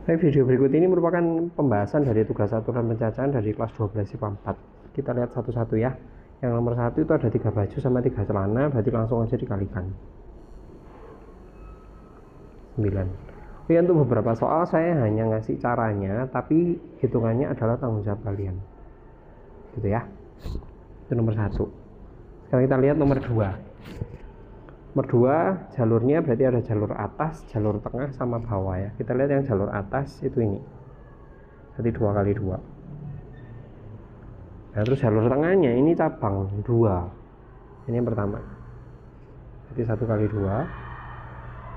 Baik, video berikut ini merupakan pembahasan dari tugas aturan pencacahan dari kelas 12 IPA 4. Kita lihat satu-satu ya. Yang nomor 1 itu ada 3 baju sama 3 celana, berarti langsung aja dikalikan. 9. Untuk beberapa soal saya hanya ngasih caranya, tapi hitungannya adalah tanggung jawab kalian. Gitu ya. Itu nomor 1. Sekarang kita lihat nomor 2. Nomor 2, jalurnya berarti ada jalur atas, jalur tengah, sama bawah ya. Kita lihat yang jalur atas itu ini. Berarti 2 kali 2. Nah, terus jalur tengahnya ini cabang 2. Ini yang pertama. Berarti 1 kali 2.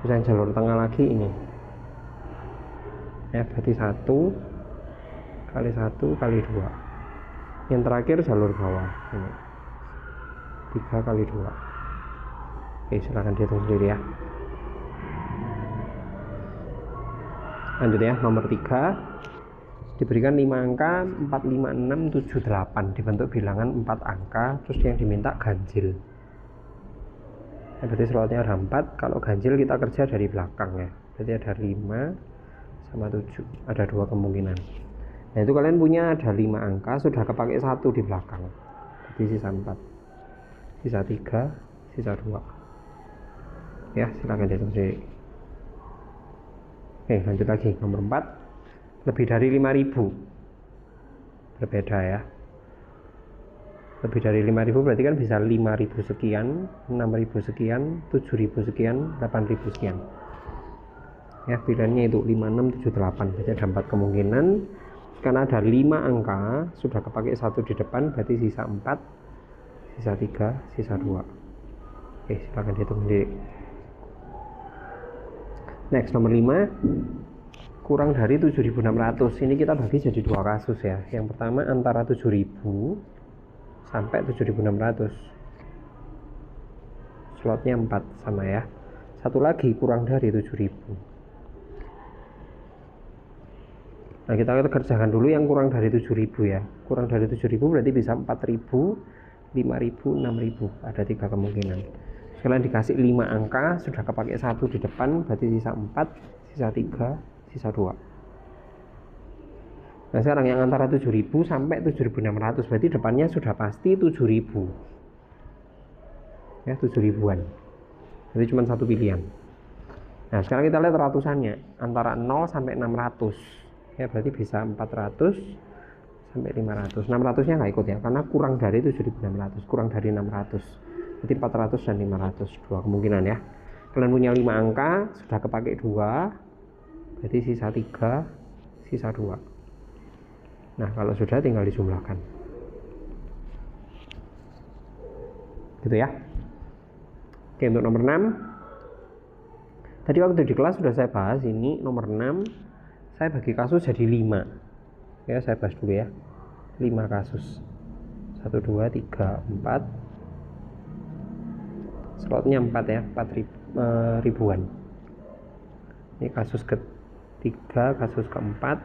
Terus yang jalur tengah lagi ini. Ya, berarti 1 kali 1 kali 2. Yang terakhir jalur bawah ini. 3 kali 2. Oke, silahkan dihitung sendiri ya. Lanjut ya, nomor 3 diberikan 5 angka 4, 5, 6, 7, 8 dibentuk bilangan 4 angka, terus yang diminta ganjil. Nah, berarti slotnya ada 4, kalau ganjil kita kerja dari belakang ya. Berarti ada 5 sama 7, ada 2 kemungkinan. Nah, itu kalian punya ada 5 angka, sudah kepake 1 di belakang, berarti sisa 4, sisa 3, sisa 2 ya. Silahkan dihitung sendiri. Oke, lanjut lagi. Nomor 4, lebih dari 5.000 berbeda ya. Lebih dari 5.000 berarti kan bisa 5.000 sekian, 6.000 sekian, 7.000 sekian, 8.000 sekian ya. Pilihannya itu 5, 6, 7, 8. Berarti ada 4 kemungkinan. Karena ada 5 angka, sudah kepake 1 di depan, berarti sisa 4, sisa 3, sisa 2. Oke, silahkan dihitung sendiri. Next, nomor 5, kurang dari 7.600. Ini kita bagi jadi 2 kasus ya. Yang pertama antara 7.000 sampai 7.600. Slotnya 4 sama ya. Satu lagi kurang dari 7.000. Nah, kita kerjakan dulu yang kurang dari 7.000 ya. Kurang dari 7.000 berarti bisa 4.000, 5.000, 6.000. Ada 3 kemungkinan. Kalian dikasih 5 angka, sudah kepake 1 di depan, berarti sisa 4, sisa 3, sisa 2. Nah, sekarang yang antara 7.000 sampai 7.600, berarti depannya sudah pasti 7.000 ya, 7.000-an. Jadi cuma satu pilihan. Nah, sekarang kita lihat ratusannya antara 0 sampai 600 ya, berarti bisa 400 sampai 500. 600 nya nggak ikut ya, karena kurang dari 7.600, kurang dari 600. Jadi 400 dan 500, 2 kemungkinan ya. Kalian punya 5 angka, sudah kepake 2, berarti sisa 3, sisa 2. Nah, kalau sudah tinggal dijumlahkan. Gitu ya. Oke, untuk nomor 6. Tadi waktu di kelas sudah saya bahas ini, nomor 6 saya bagi kasus jadi 5. Ya, saya bahas dulu ya. 5 kasus. 1, 2, 3, 4. Slotnya 4 ya, 4 ribuan. Ini kasus ketiga, kasus keempat,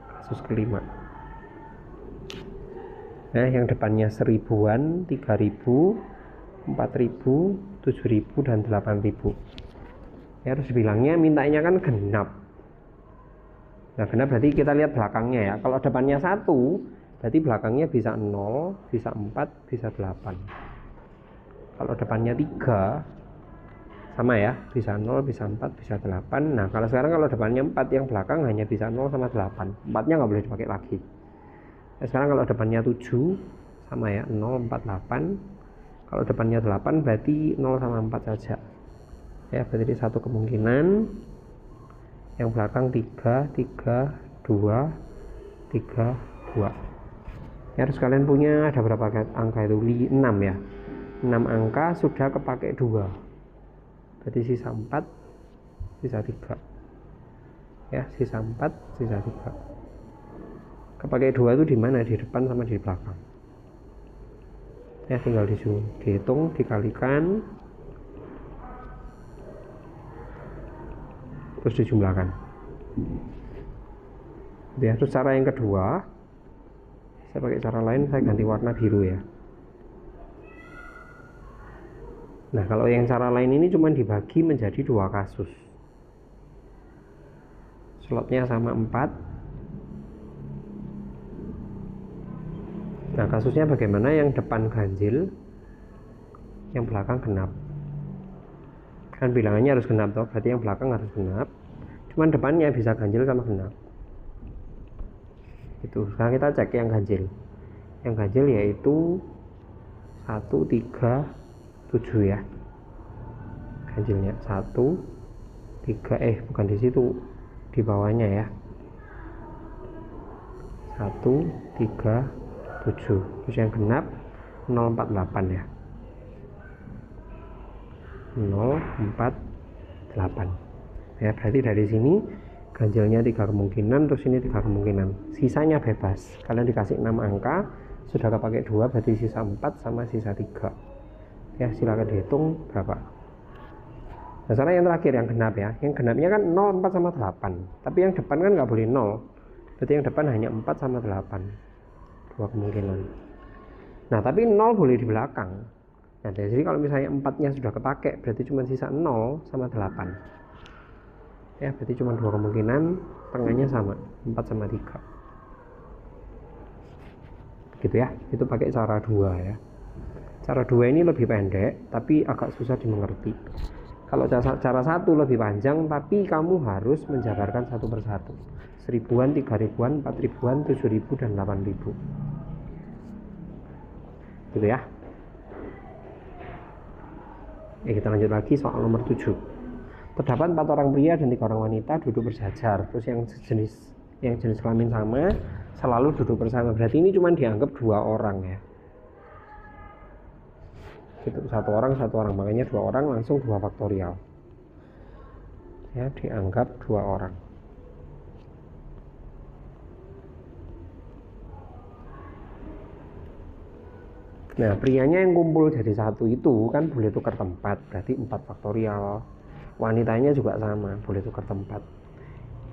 kasus kelima. Nah, yang depannya 1.000-an, 3.000, 4.000, 7.000, dan 8.000. Ya, harus bilangnya mintanya kan genap. Nah, genap berarti kita lihat belakangnya ya. Kalau depannya 1, berarti belakangnya bisa 0, bisa 4, bisa 8. Kalau depannya 3 sama ya, bisa 0, bisa 4, bisa 8. Nah, kalau sekarang kalau depannya 4, yang belakang hanya bisa 0 sama 8. 4-nya nggak boleh dipakai lagi. Nah, sekarang kalau depannya 7 sama ya, 0, 4, 8. Kalau depannya 8 berarti 0 sama 4 saja ya, berarti 1 kemungkinan. Yang belakang 3, 3, 2, 3, 2 ya. Harus kalian punya ada berapa angka itu? 6 ya. 6 angka sudah kepake 2, berarti sisa 4, sisa 3 ya, sisa 4, sisa 3. Kepake 2 itu di mana? Di depan sama di belakang ya. Tinggal dihitung, dikalikan, terus dijumlahkan ya. Terus cara yang kedua, saya pakai cara lain, saya ganti warna biru ya. Nah, kalau yang cara lain ini cuma dibagi menjadi 2 kasus. slotnya sama 4. Nah, kasusnya bagaimana? Yang depan ganjil, yang belakang genap. Kan bilangannya harus genap toh, berarti yang belakang harus genap. Cuman depannya bisa ganjil sama genap. Itu. Sekarang kita cek yang ganjil. Yang ganjil yaitu 1, 3, 7 ya. Ganjilnya 1, 3, bukan di situ, di bawahnya ya. 1, 3, 7. Terus yang genap 048 ya. 048 ya, berarti dari sini ganjilnya 3 kemungkinan, terus ini 3 kemungkinan, sisanya bebas. Kalian dikasih 6 angka, sudah kepakai 2, berarti sisa 4 sama sisa 3 ya. Silakan dihitung berapa. Nah, sekarang yang terakhir yang genap ya. Yang genapnya kan 0, 4 sama 8, tapi yang depan kan nggak boleh 0, berarti yang depan hanya 4 sama 8, 2 kemungkinan. Nah, tapi 0 boleh di belakang. Nah, jadi kalau misalnya 4-nya sudah kepakai, berarti cuma sisa 0 sama 8 ya, berarti cuma 2 kemungkinan, tengahnya sama 4 sama 3 gitu ya. Itu pakai cara 2 ya. Cara 2 ini lebih pendek tapi agak susah dimengerti. Kalau cara 1 lebih panjang, tapi kamu harus menjabarkan satu persatu, 1000-an, 3000-an, 4000-an, 7000 dan 8000 gitu ya. Kita lanjut lagi soal nomor 7. Terdapat 4 orang pria dan 3 orang wanita duduk berjajar. Terus yang jenis kelamin sama selalu duduk bersama. Berarti ini cuma dianggap 2 orang ya. Gitu, 1 orang, makanya 2 orang langsung 2 faktorial. Ya, dianggap 2 orang. Nah, prianya yang kumpul jadi 1 itu kan boleh tukar tempat, berarti 4 faktorial. Wanitanya juga sama, boleh tukar tempat.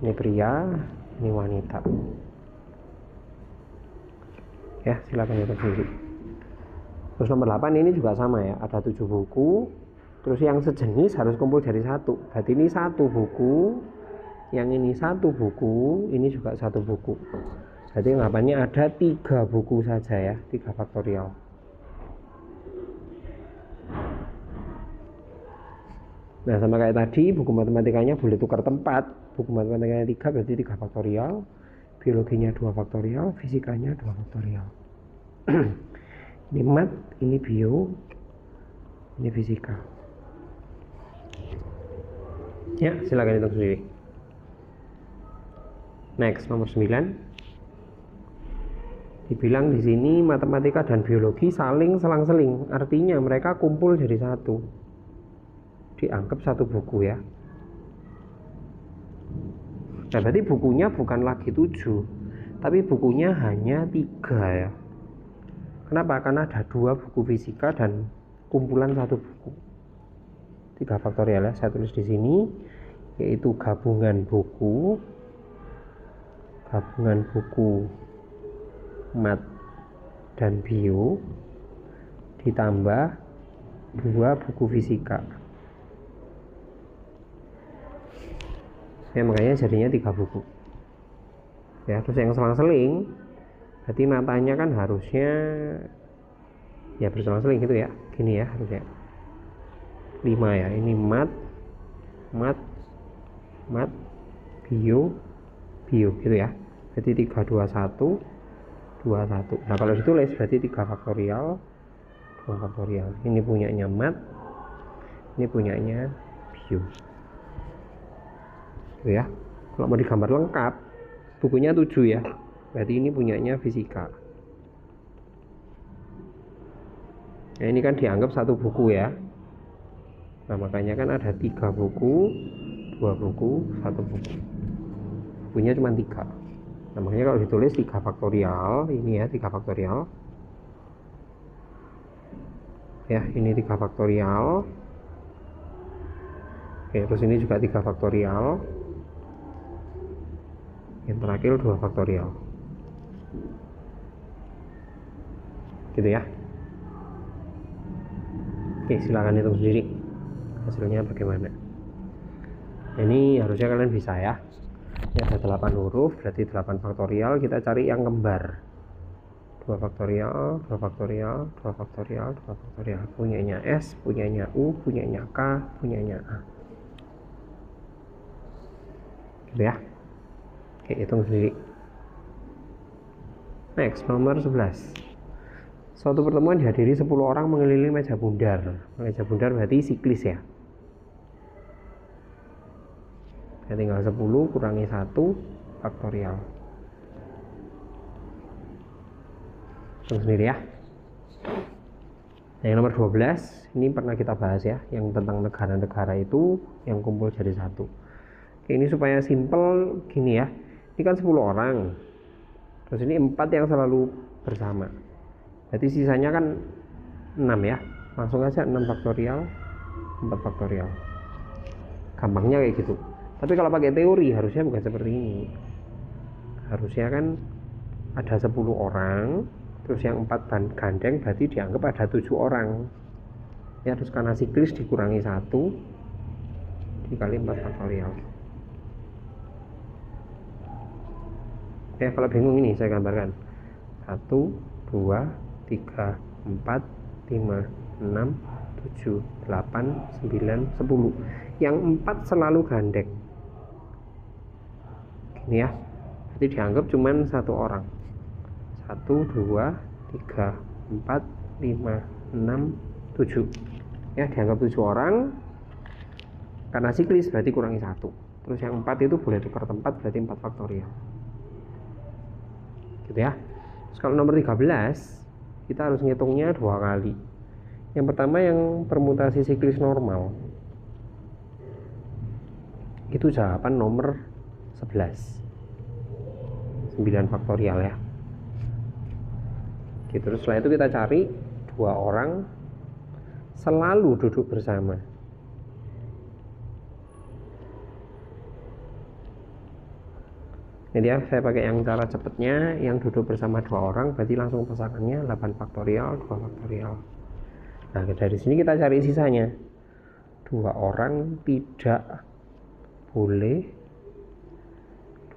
Ini pria, ini wanita. Ya, silakan hitung sendiri. Terus nomor 8 ini juga sama ya, ada 7 buku. Terus yang sejenis harus kumpul jadi 1. Berarti ini 1 buku, yang ini 1 buku, ini juga 1 buku. Berarti anggapannya ada 3 buku saja ya, 3 faktorial. Nah, sama kayak tadi, buku matematikanya boleh tukar tempat. Buku matematikanya 3 berarti 3 faktorial, biologinya 2 faktorial, fisikanya 2 faktorial. Ini mat, ini bio, ini fisika. Ya, silakan hitung sendiri. Next, nomor 9. Dibilang di sini matematika dan biologi saling selang-seling, artinya mereka kumpul jadi 1. Dianggap 1 buku ya. Nah, berarti bukunya bukan lagi 7, tapi bukunya hanya 3 ya. Kenapa? Karena ada 2 buku fisika dan kumpulan 1 buku. 3 faktorial ya, saya tulis di sini, yaitu gabungan buku mat dan bio ditambah 2 buku fisika. Ya, makanya jadinya 3 buku ya. Terus yang selang-seling berarti matanya kan harusnya ya berselang-seling gitu ya, gini ya harusnya 5 ya. Ini mat bio gitu ya, berarti 3, 2, 1, 2, 1. Nah, kalau ditulis berarti 3 faktorial, 2 faktorial. Ini punyanya mat, ini punyanya bio gitu ya. Kalau mau digambar lengkap, bukunya 7 ya, berarti ini punyanya fisika. Nah, ini kan dianggap 1 buku ya. Nah, makanya kan ada 3 buku, 2 buku, 1 buku. Bukunya cuma 3. Nah, makanya kalau ditulis 3 faktorial, ini ya 3 faktorial. Ya, ini 3 faktorial. Oke, terus ini juga 3 faktorial. Yang terakhir 2 faktorial gitu ya. Oke, silakan hitung sendiri hasilnya bagaimana. Ini harusnya kalian bisa ya. Ini ada 8 huruf, berarti 8 faktorial. Kita cari yang kembar. 2 faktorial, 2 faktorial, 2 faktorial, 2 faktorial. Punyanya S, punyanya U, punyanya K, punyanya A. Gitu ya. Oke, hitung sendiri. Next, nomor 11. Suatu pertemuan dihadiri 10 orang mengelilingi meja bundar. Meja bundar berarti siklis ya. Ya, tinggal 10 kurangi 1 faktorial. Hitung sendiri ya. Nah, yang nomor 12 ini pernah kita bahas ya, yang tentang negara-negara itu yang kumpul jadi satu. Oke, ini supaya simple gini ya. Ini kan 10 orang. Terus ini 4 yang selalu bersama. Berarti sisanya kan 6 ya. Langsung aja 6 faktorial, 4 faktorial. Gampangnya kayak gitu. Tapi kalau pakai teori harusnya bukan seperti ini. Harusnya kan ada 10 orang, terus yang 4 gandeng berarti dianggap ada 7 orang. Ya, terus karena siklis dikurangi 1 dikali 4 faktorial. Ya, kalau bingung ini saya gambarkan. 1, 2, 3, 4, 5, 6, 7, 8, 9, 10. Yang 4 selalu gandeng. Gini ya, jadi dianggap cuman 1 orang. 1, 2, 3, 4, 5, 6, 7. Ya, dianggap 7 orang. Karena siklis berarti kurangi 1. Terus yang 4 itu boleh tukar tempat, berarti 4 faktorial. Gitu ya. Terus kalau nomor 13, kita harus ngitungnya 2 kali. Yang pertama yang permutasi siklis normal. Itu jawaban nomor 11. 9 faktorial ya. Gitu. Terus setelah itu kita cari 2 orang selalu duduk bersama. Ini dia, saya pakai yang cara cepatnya, yang duduk bersama 2 orang berarti langsung pasangannya 8 faktorial, 2 faktorial. Nah, dari sini kita cari sisanya. 2 orang tidak boleh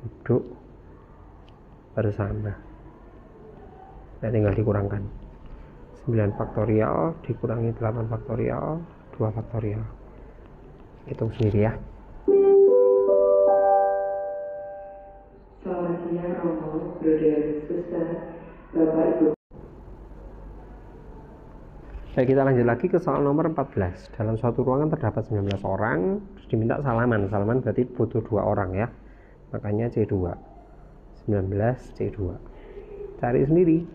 duduk bersama. Nah, tinggal dikurangkan. 9 faktorial dikurangi 8 faktorial, 2 faktorial. Hitung sendiri ya. Selamat siang Romo, Brother, Suster, Bapak Ibu. Baik, kita lanjut lagi ke soal nomor 14. Dalam suatu ruangan terdapat 19 orang, terus diminta salaman. Salaman berarti butuh 2 orang ya. Makanya C2. 19 C2. Cari sendiri.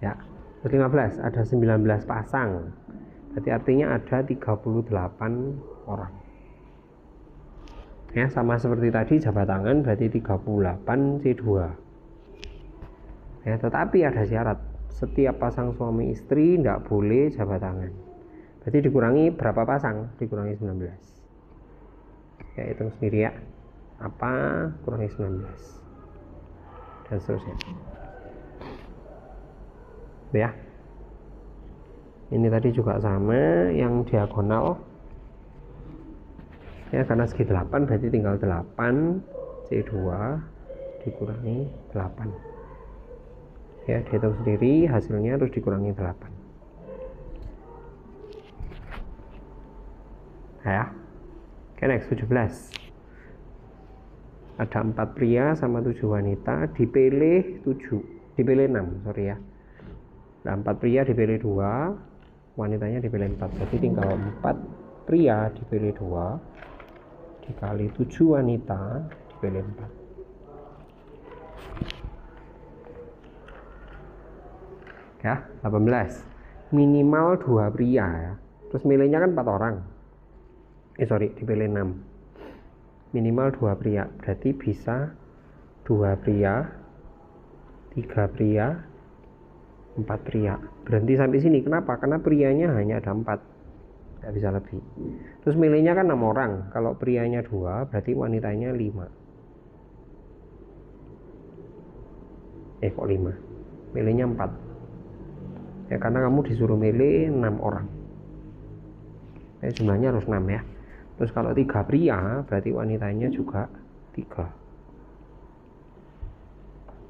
Ya. Terus 15, ada 19 pasang. Berarti artinya ada 38 orang. Ya, sama seperti tadi jabat tangan berarti 38 C2. Ya, tetapi ada syarat. Setiap pasang suami istri tidak boleh jabat tangan. Berarti dikurangi berapa pasang? Dikurangi 19. Ya, hitung sendiri ya. Apa kurangi 19. Dan seterusnya. Ya. Ini tadi juga sama, yang diagonal. Ya, karena segi 8 berarti tinggal 8 C2 dikurangi 8. Ya, dihitung sendiri hasilnya terus dikurangi 8. Nah, ya. Oke, next 17. Ada 4 pria sama 7 wanita, dipilih 6, sorry ya. Nah, 4 pria dipilih 2, wanitanya dipilih 4. Jadi tinggal 4 pria dipilih 2 dikali 7 wanita dipilih 4. Ya, 18. Minimal 2 pria ya. Terus milihnya kan 4 orang. Dipilih 6. Minimal 2 pria. Berarti bisa 2 pria, 3 pria, 4 pria. Berhenti sampai sini. Kenapa? Karena prianya hanya ada 4. Tidak bisa lebih. Terus milihnya kan 6 orang. Kalau prianya 2, berarti wanitanya 5. Kok 5? Milihnya 4. Ya, karena kamu disuruh milih 6 orang. Jumlahnya harus 6 ya. Terus kalau 3 pria, berarti wanitanya juga 3.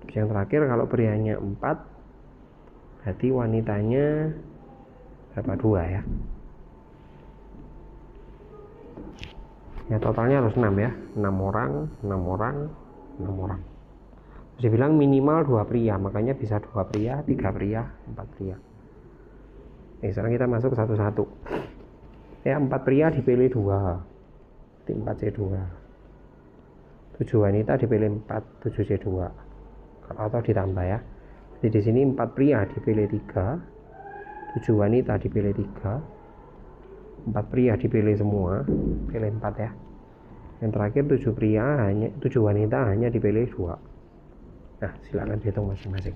Terus yang terakhir kalau prianya 4, berarti wanitanya berapa? 2 ya. Ya totalnya harus 6 ya. 6 orang, 6 orang, 6 orang. Terus dibilang minimal 2 pria, makanya bisa 2 pria, 3 pria, 4 pria. Sekarang kita masuk satu-satu. Ya 4 pria dipilih 2, 4C2. 7 wanita dipilih 4, 7C2. Atau ditambah ya. Jadi di sini 4 pria dipilih 3, 7 wanita dipilih 3, 4 pria dipilih semua, pilih 4 ya. Yang terakhir 7 wanita hanya dipilih 2. Nah, silakan dihitung masing-masing.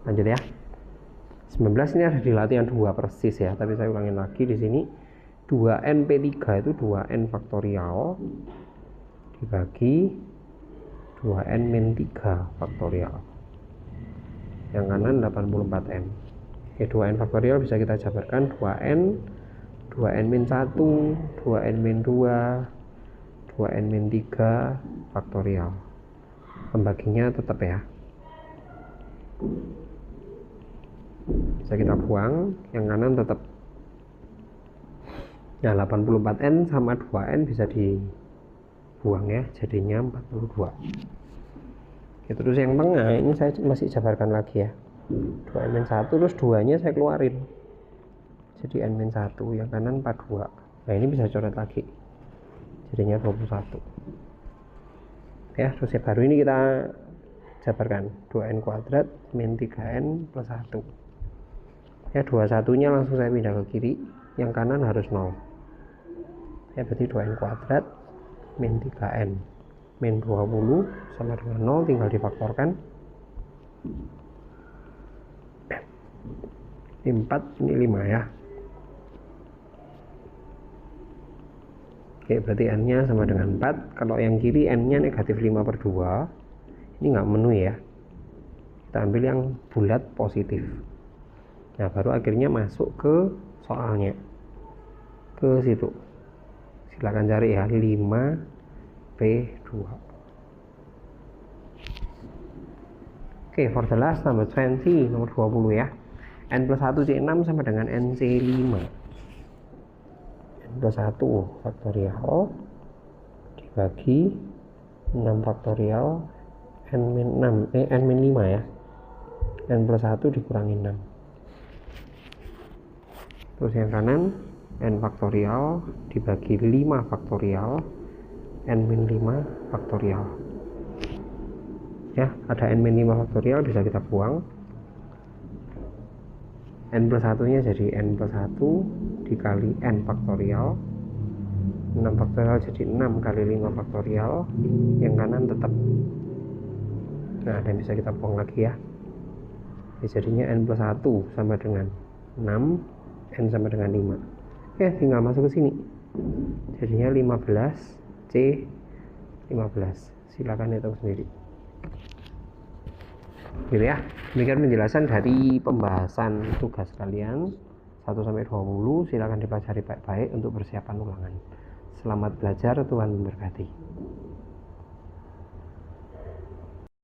Lanjut ya. 19 ini ada di latihan 2 persis ya, tapi saya ulangin lagi di sini. 2n/3 itu 2n faktorial dibagi 2n-3 faktorial. Yang kanan 84n. 2n faktorial bisa kita jabarkan 2n, 2n-1, 2n-2, 2n-3 faktorial. Pembaginya tetap ya. Bisa kita buang, yang kanan tetap. Nah 84n sama 2n bisa dibuang ya, jadinya 42. Terus yang tengah ini saya masih jabarkan lagi ya. 2n-1 terus 2 nya saya keluarin, jadi n-1, yang kanan 42. Nah ini bisa coret lagi, jadinya 21 ya. Terus yang baru ini kita jabarkan 2n kuadrat min 3n plus 1 ya. 21 nya langsung saya pindah ke kiri, yang kanan harus 0 ya, berarti 2n kuadrat min 3n min 20 sama dengan 0, tinggal difaktorkan. 4, ini 5 ya. Oke, berarti n nya sama dengan 4. Kalau yang kiri n nya negatif 5/2, ini nggak memenuhi ya, kita ambil yang bulat positif. Nah baru akhirnya masuk ke soalnya, ke situ. Silakan cari ya, 5/2. Oke, for the last number 20, nomor 20 ya. N plus 1 C6 sama dengan NC5. N plus 1 faktorial dibagi 6 faktorial N-5 ya. N plus 1 dikurangi 6. Terus yang kanan N faktorial dibagi 5 faktorial N-5 faktorial. Ya, ada N-5 faktorial bisa kita buang. N plus 1 nya jadi N plus 1 dikali N faktorial, 6 faktorial jadi 6 kali 5 faktorial, yang kanan tetap. Nah dan bisa kita buang lagi ya. Jadinya N plus 1 sama dengan 6, N sama dengan 5. Oke, tinggal masuk ke sini, jadinya 15 C 15. Silakan hitung sendiri gitu ya. Demikian penjelasan dari pembahasan tugas kalian 1-20. Silakan dipelajari baik-baik untuk persiapan ulangan. Selamat belajar, Tuhan memberkati.